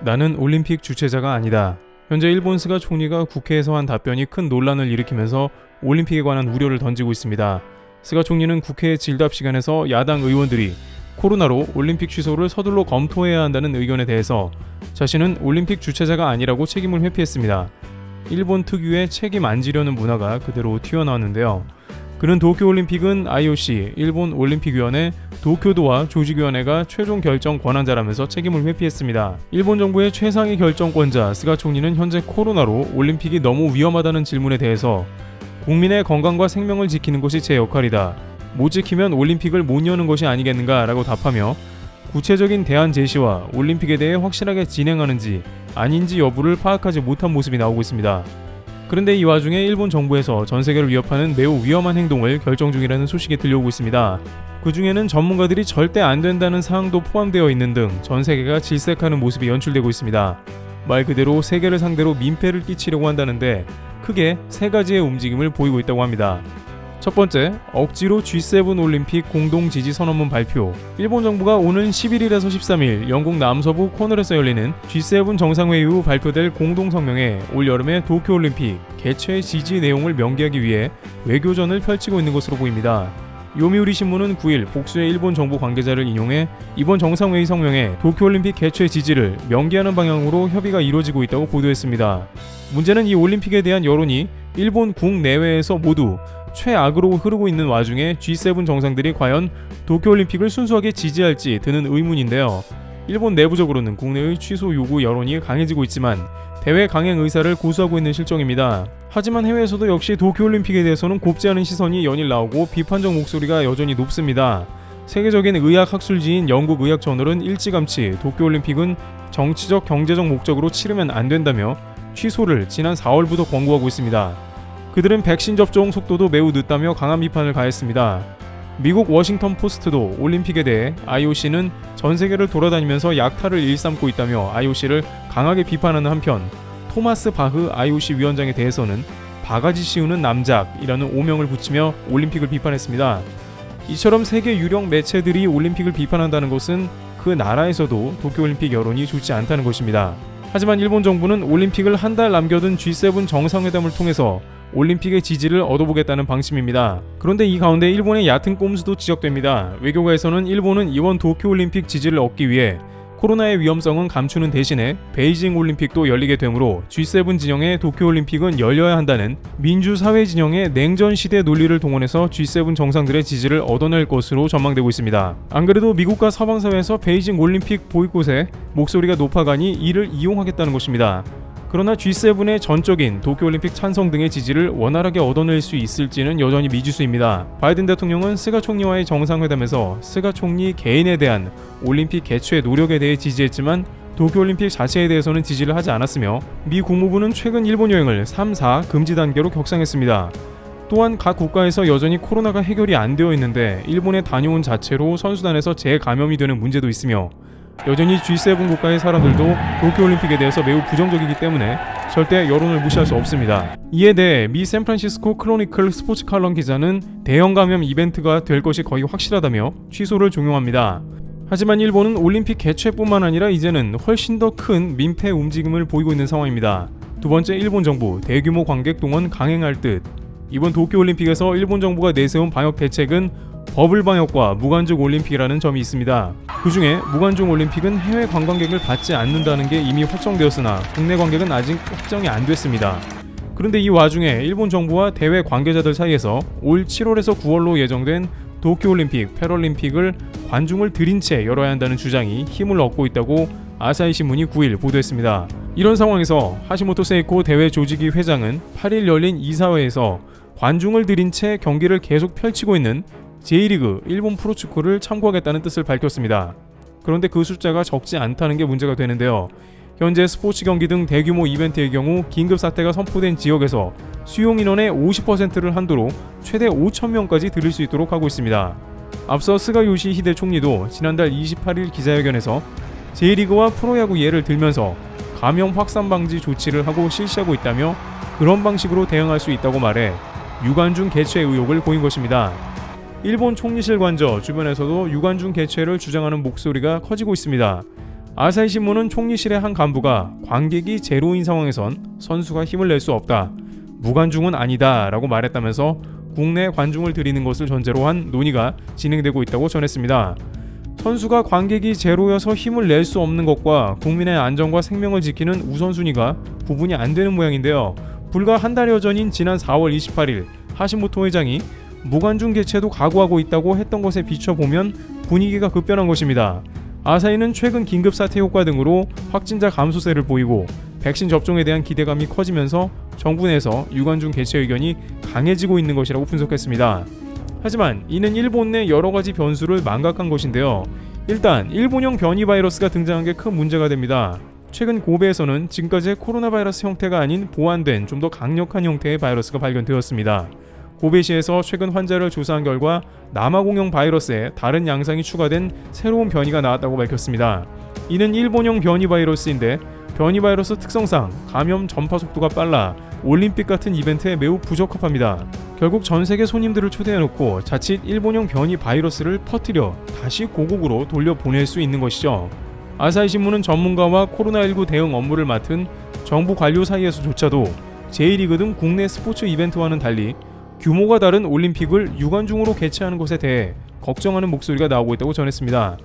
나는 올림픽 주최자가 아니다. 현재 일본 스가 총리가 국회에서 한 답변이 큰 논란을 일으키면서 올림픽에 관한 우려를 던지고 있습니다. 스가 총리는 국회 질답 시간에서 야당 의원들이 코로나로 올림픽 취소를 서둘러 검토해야 한다는 의견에 대해서 자신은 올림픽 주최자가 아니라고 책임을 회피했습니다. 일본 특유의 책임 안 지려는 문화가 그대로 튀어나왔는데요. 그는 도쿄올림픽은 IOC, 일본 올림픽위원회, 도쿄도와 조직위원회가 최종 결정 권한자라면서 책임을 회피했습니다. 일본 정부의 최상위 결정권자 스가 총리는 현재 코로나로 올림픽이 너무 위험하다는 질문에 대해서 국민의 건강과 생명을 지키는 것이 제 역할이다. 못 지키면 올림픽을 못 여는 것이 아니겠는가 라고 답하며 구체적인 대안 제시와 올림픽에 대해 확실하게 진행하는지 아닌지 여부를 파악하지 못한 모습이 나오고 있습니다. 그런데 이 와중에 일본 정부에서 전 세계를 위협하는 매우 위험한 행동을 결정 중이라는 소식이 들려오고 있습니다. 그 중에는 전문가들이 절대 안 된다는 사항도 포함되어 있는 등 전 세계가 질색하는 모습이 연출되고 있습니다. 말 그대로 세계를 상대로 민폐를 끼치려고 한다는데 크게 세 가지의 움직임을 보이고 있다고 합니다. 첫 번째, 억지로 G7 올림픽 공동 지지 선언문 발표. 일본 정부가 오는 11일에서 13일 영국 남서부 코널에서 열리는 G7 정상회의 후 발표될 공동 성명에 올여름의 도쿄올림픽 개최 지지 내용을 명기하기 위해 외교전을 펼치고 있는 것으로 보입니다. 요미우리 신문은 9일 복수의 일본 정부 관계자를 인용해 이번 정상회의 성명에 도쿄올림픽 개최 지지를 명기하는 방향으로 협의가 이루어지고 있다고 보도했습니다. 문제는 이 올림픽에 대한 여론이 일본 국내외에서 모두 최악으로 흐르고 있는 와중에 G7 정상들이 과연 도쿄올림픽을 순수하게 지지할지 드는 의문인데요. 일본 내부적으로는 국내의 취소 요구 여론이 강해지고 있지만 대회 강행 의사를 고수하고 있는 실정입니다. 하지만 해외에서도 역시 도쿄올림픽에 대해서는 곱지 않은 시선이 연일 나오고 비판적 목소리가 여전히 높습니다. 세계적인 의학 학술지인 영국 의학 저널은 일찌감치 도쿄올림픽은 정치적 경제적 목적으로 치르면 안 된다며 취소를 지난 4월부터 권고하고 있습니다. 그들은 백신 접종 속도도 매우 늦다며 강한 비판을 가했습니다. 미국 워싱턴 포스트도 올림픽에 대해 IOC는 전 세계를 돌아다니면서 약탈을 일삼고 있다며 IOC를 강하게 비판하는 한편 토마스 바흐 IOC 위원장에 대해서는 바가지 씌우는 남작이라는 오명을 붙이며 올림픽을 비판했습니다. 이처럼 세계 유력 매체들이 올림픽을 비판한다는 것은 그 나라에서도 도쿄올림픽 여론이 좋지 않다는 것입니다. 하지만 일본 정부는 올림픽을 한 달 남겨둔 G7 정상회담을 통해서 올림픽의 지지를 얻어보겠다는 방침입니다. 그런데 이 가운데 일본의 얕은 꼼수도 지적됩니다. 외교가에서는 일본은 이번 도쿄올림픽 지지를 얻기 위해 코로나의 위험성은 감추는 대신에 베이징 올림픽도 열리게 되므로 G7 진영의 도쿄올림픽은 열려야 한다는 민주사회 진영의 냉전시대 논리를 동원해서 G7 정상들의 지지를 얻어낼 것으로 전망되고 있습니다. 안 그래도 미국과 서방사회에서 베이징 올림픽 보이콧에 목소리가 높아가니 이를 이용하겠다는 것입니다. 그러나 G7의 전적인 도쿄올림픽 찬성 등의 지지를 원활하게 얻어낼 수 있을지는 여전히 미지수입니다. 바이든 대통령은 스가 총리와의 정상회담에서 스가 총리 개인에 대한 올림픽 개최 노력에 대해 지지했지만 도쿄올림픽 자체에 대해서는 지지를 하지 않았으며 미 국무부는 최근 일본 여행을 3, 4 금지 단계로 격상했습니다. 또한 각 국가에서 여전히 코로나가 해결이 안 되어 있는데 일본에 다녀온 자체로 선수단에서 재감염이 되는 문제도 있으며 여전히 G7 국가의 사람들도 도쿄올림픽에 대해서 매우 부정적이기 때문에 절대 여론을 무시할 수 없습니다. 이에 대해 미 샌프란시스코 크로니클 스포츠 칼럼 기자는 대형 감염 이벤트가 될 것이 거의 확실하다며 취소를 종용합니다. 하지만 일본은 올림픽 개최뿐만 아니라 이제는 훨씬 더 큰 민폐 움직임을 보이고 있는 상황입니다. 두 번째, 일본 정부 대규모 관객 동원 강행할 듯. 이번 도쿄올림픽에서 일본 정부가 내세운 방역 대책은 버블 방역과 무관중 올림픽이라는 점이 있습니다. 그 중에 무관중 올림픽은 해외 관광객을 받지 않는다는 게 이미 확정되었으나 국내 관객은 아직 확정이 안 됐습니다. 그런데 이 와중에 일본 정부와 대회 관계자들 사이에서 올 7월에서 9월로 예정된 도쿄올림픽, 패럴림픽을 관중을 들인 채 열어야 한다는 주장이 힘을 얻고 있다고 아사히 신문이 9일 보도했습니다. 이런 상황에서 하시모토 세이코 대회 조직위 회장은 8일 열린 이사회에서 관중을 들인 채 경기를 계속 펼치고 있는 J리그 일본 프로축구를 참고하겠다는 뜻을 밝혔습니다. 그런데 그 숫자가 적지 않다는 게 문제가 되는데요. 현재 스포츠 경기 등 대규모 이벤트의 경우 긴급 사태가 선포된 지역에서 수용 인원의 50%를 한도로 최대 5,000명까지 들일 수 있도록 하고 있습니다. 앞서 스가 요시히데 총리도 지난달 28일 기자회견에서 J리그와 프로야구 예를 들면서 감염 확산 방지 조치를 하고 실시하고 있다며 그런 방식으로 대응할 수 있다고 말해 유관중 개최 의혹을 보인 것입니다. 일본 총리실 관저 주변에서도 유관중 개최를 주장하는 목소리가 커지고 있습니다. 아사히 신문은 총리실의 한 간부가 관객이 제로인 상황에선 선수가 힘을 낼 수 없다, 무관중은 아니다 라고 말했다면서 국내 관중을 들이는 것을 전제로 한 논의가 진행되고 있다고 전했습니다. 선수가 관객이 제로여서 힘을 낼 수 없는 것과 국민의 안전과 생명을 지키는 우선순위가 구분이 안 되는 모양인데요. 불과 한 달여 전인 지난 4월 28일 하시모토 회장이 무관중 개최도 각오하고 있다고 했던 것에 비춰보면 분위기가 급변한 것입니다. 아사히는 최근 긴급사태 효과 등으로 확진자 감소세를 보이고 백신 접종에 대한 기대감이 커지면서 정부 내에서 유관중 개최 의견이 강해지고 있는 것이라고 분석했습니다. 하지만 이는 일본 내 여러가지 변수를 망각한 것인데요. 일단 일본형 변이 바이러스가 등장한 게 큰 문제가 됩니다. 최근 고베에서는 지금까지의 코로나 바이러스 형태가 아닌 보완된 좀 더 강력한 형태의 바이러스가 발견되었습니다. 고베시에서 최근 환자를 조사한 결과 남아공형 바이러스에 다른 양상이 추가된 새로운 변이가 나왔다고 밝혔습니다. 이는 일본형 변이 바이러스인데 변이 바이러스 특성상 감염 전파 속도가 빨라 올림픽 같은 이벤트에 매우 부적합합니다. 결국 전 세계 손님들을 초대해놓고 자칫 일본형 변이 바이러스를 퍼뜨려 다시 고국으로 돌려보낼 수 있는 것이죠. 아사히 신문은 전문가와 코로나19 대응 업무를 맡은 정부 관료 사이에서조차도 J리그 등 국내 스포츠 이벤트와는 달리 규모가 다른 올림픽을 유관중으로 개최하는 것에 대해 걱정하는 목소리가 나오고 있다고 전했습니다.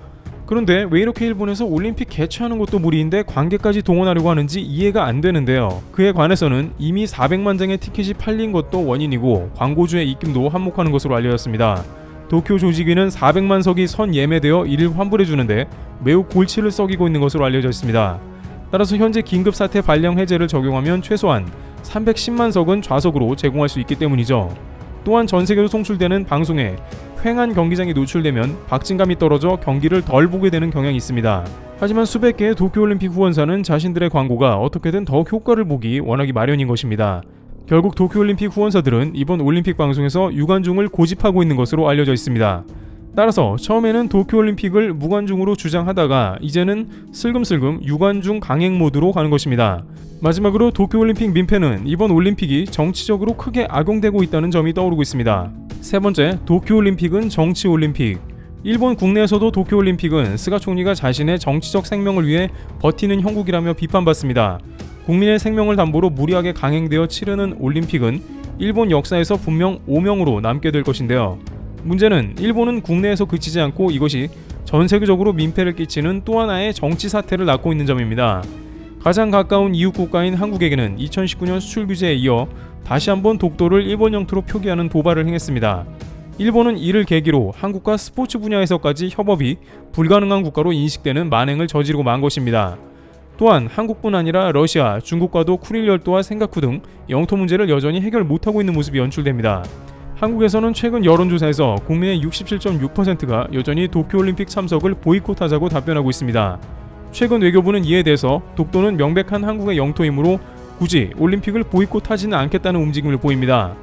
그런데 왜 이렇게 일본에서 올림픽 개최하는 것도 무리인데 관객까지 동원하려고 하는지 이해가 안 되는데요. 그에 관해서는 이미 400만 장의 티켓이 팔린 것도 원인이고 광고주의 입김도 한몫하는 것으로 알려졌습니다. 도쿄 조직위는 400만 석이 선 예매되어 이를 환불해주는데 매우 골치를 썩이고 있는 것으로 알려져 있습니다. 따라서 현재 긴급사태 발령 해제를 적용하면 최소한 310만 석은 좌석으로 제공할 수 있기 때문이죠. 또한 전세계로 송출되는 방송에 횡한 경기장이 노출되면 박진감이 떨어져 경기를 덜 보게 되는 경향이 있습니다. 하지만 수백 개의 도쿄올림픽 후원사는 자신들의 광고가 어떻게든 더 효과를 보기 원하기 마련인 것입니다. 결국 도쿄올림픽 후원사들은 이번 올림픽 방송에서 유관중을 고집하고 있는 것으로 알려져 있습니다. 따라서 처음에는 도쿄올림픽을 무관중으로 주장하다가 이제는 슬금슬금 유관중 강행 모드로 가는 것입니다. 마지막으로 도쿄올림픽 민폐는 이번 올림픽이 정치적으로 크게 악용되고 있다는 점이 떠오르고 있습니다. 세 번째, 도쿄올림픽은 정치올림픽. 일본 국내에서도 도쿄올림픽은 스가 총리가 자신의 정치적 생명을 위해 버티는 형국이라며 비판받습니다. 국민의 생명을 담보로 무리하게 강행되어 치르는 올림픽은 일본 역사에서 분명 오명으로 남게 될 것인데요. 문제는 일본은 국내에서 그치지 않고 이것이 전 세계적으로 민폐를 끼치는 또 하나의 정치 사태를 낳고 있는 점입니다. 가장 가까운 이웃 국가인 한국에게는 2019년 수출 규제에 이어 다시 한번 독도를 일본 영토로 표기하는 도발을 행했습니다. 일본은 이를 계기로 한국과 스포츠 분야에서까지 협업이 불가능한 국가로 인식되는 만행을 저지르고 만 것입니다. 또한 한국뿐 아니라 러시아, 중국과도 쿠릴 열도와 센가쿠 등 영토 문제를 여전히 해결 못하고 있는 모습이 연출됩니다. 한국에서는 최근 여론조사에서 국민의 67.6%가 여전히 도쿄올림픽 참석을 보이콧하자고 답변하고 있습니다. 최근 외교부는 이에 대해서 독도는 명백한 한국의 영토이므로 굳이 올림픽을 보이콧하지는 않겠다는 움직임을 보입니다.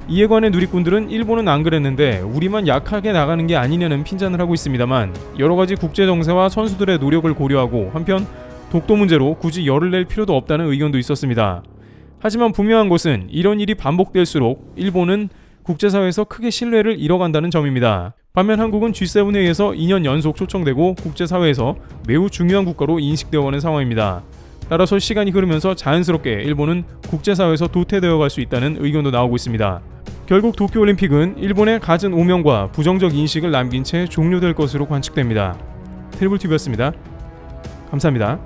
이에 관해 누리꾼들은 일본은 안 그랬는데 우리만 약하게 나가는 게 아니냐는 핀잔을 하고 있습니다만 여러가지 국제정세와 선수들의 노력을 고려하고 한편 독도 문제로 굳이 열을 낼 필요도 없다는 의견도 있었습니다. 하지만 분명한 것은 이런 일이 반복될수록 일본은 국제사회에서 크게 신뢰를 잃어간다는 점입니다. 반면 한국은 G7에 의해서 2년 연속 초청되고 국제사회에서 매우 중요한 국가로 인식되어가는 상황입니다. 따라서 시간이 흐르면서 자연스럽게 일본은 국제사회에서 도태되어 갈 수 있다는 의견도 나오고 있습니다. 결국 도쿄올림픽은 일본의 갖은 오명과 부정적 인식을 남긴 채 종료될 것으로 관측됩니다. 트리블TV였습니다. 감사합니다.